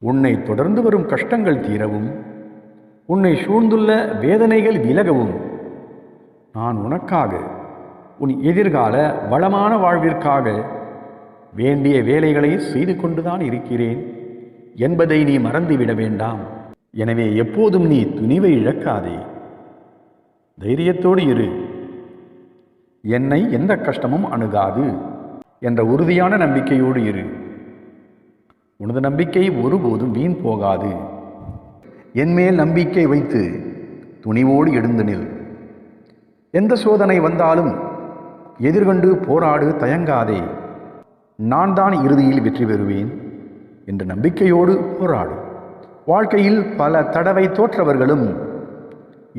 உன்னை தொடர்ந்து வரும் கஷ்டங்கள் தீரவும், உன்னை சூழ்ந்துள்ள வேதனைகள் விலகவும் நான் உனக்காக, உன் எதிர்கால வளமான வாழ்விற்காக வேண்டிய வேலைகளை செய்து கொண்டுதான் இருக்கிறேன் என்பதை நீ மறந்துவிட வேண்டாம். எனவே எப்போதும் நீ துணிவை இழக்காதே. தைரியத்தோடு இரு. என்னை எந்த கஷ்டமும் அணுகாது என்ற உறுதியான நம்பிக்கையோடு இரு. உனது நம்பிக்கை ஒருபோதும் வீண் போகாது. என்மேல் நம்பிக்கை வைத்து துணிவோடு எழுந்து நில். எந்த சோதனை வந்தாலும் எதிர்கொண்டு போராடு, தயங்காதே. நான் தான் இறுதியில் வெற்றி பெறுவேன் என்ற நம்பிக்கையோடு போராடு. வாழ்க்கையில் பல தடவை தோற்றவர்களும்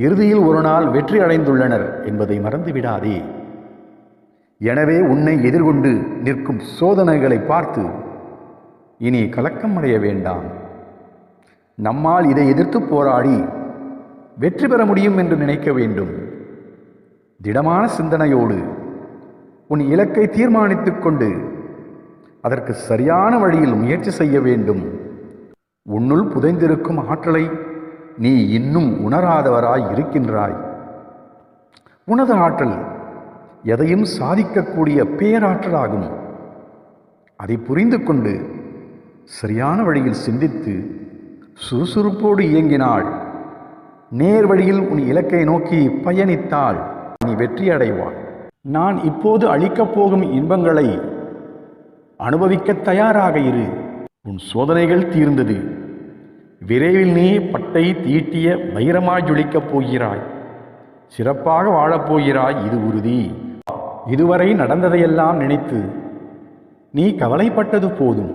இறுதியில் ஒரு நாள் வெற்றி அடைந்துள்ளனர் என்பதை மறந்துவிடாதே. எனவே உன்னை எதிர்கொண்டு நிற்கும் சோதனைகளை பார்த்து இனி கலக்கம் அடைய வேண்டாம். நம்மால் இதை எதிர்த்து போராடி வெற்றி பெற முடியும் என்று நினைக்க வேண்டும். திடமான சிந்தனையோடு உன் இலக்கை தீர்மானித்துக் கொண்டு அதற்கு சரியான வழியில் முயற்சி செய்ய வேண்டும். உன்னுள் புதைந்திருக்கும் ஆற்றலை நீ இன்னும் உணராதவராய் இருக்கின்றாய். உனது ஆற்றல் எதையும் சாதிக்கக்கூடிய பேராற்றலாகும். அதை புரிந்து கொண்டு சரியான வழியில் சிந்தித்து சுறுசுறுப்போடு இயங்கினாள், நேர் வழியில் உன் இலக்கை நோக்கி பயணித்தாள், நீ வெற்றி அடைவாய். நான் இப்போது அளிக்கப் போகும் இன்பங்களை அனுபவிக்க தயாராக இரு. உன் சோதனைகள் தீர்ந்தது. விரைவில் நீ பட்டை தீட்டிய வைரமாய் ஜொலிக்கப் போகிறாய். சிறப்பாக வாழப்போகிறாய், இது உறுதி. இதுவரை நடந்ததையெல்லாம் நினைத்து நீ கவலைப்பட்டது போதும்.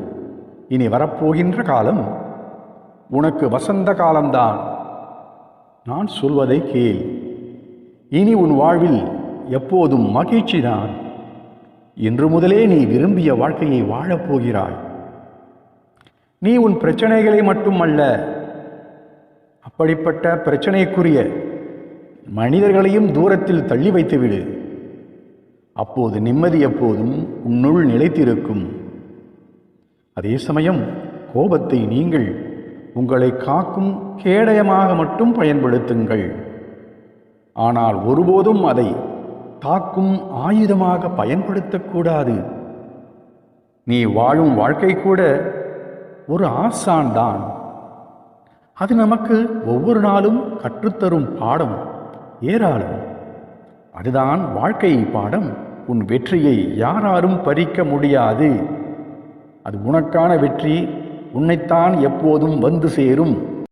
இனி வரப்போகின்ற காலம் உனக்கு வசந்த காலம்தான். நான் சொல்வதை கேள். இனி உன் வாழ்வில் எப்போதும் மகிழ்ச்சிதான். இன்று முதலே நீ விரும்பிய வாழ்க்கையை வாழப்போகிறாய். நீ உன் பிரச்சனைகளை மட்டுமல்ல, அப்படிப்பட்ட பிரச்சனைக்குரிய மனிதர்களையும் தூரத்தில் தள்ளி வைத்துவிடு. அப்போது நிம்மதி எப்போதும் உன்னுள் நிலைத்திருக்கும். அதே சமயம் கோபத்தை நீங்கள் உங்களை காக்கும் கேடயமாக மட்டும் பயன்படுத்துங்கள். ஆனால் ஒருபோதும் அதை தாக்கும் ஆயுதமாக பயன்படுத்தக்கூடாது. நீ வாழும் வாழ்க்கை கூட ஒரு ஆசான் தான். அது நமக்கு ஒவ்வொரு நாளும் கற்றுத்தரும் பாடம் ஏராளம். அதுதான் வாழ்க்கை பாடம். உன் வெற்றியை யாராலும் பறிக்க முடியாது. அது உனக்கான வெற்றி உன்னைத்தான் எப்போதும் வந்து சேரும்.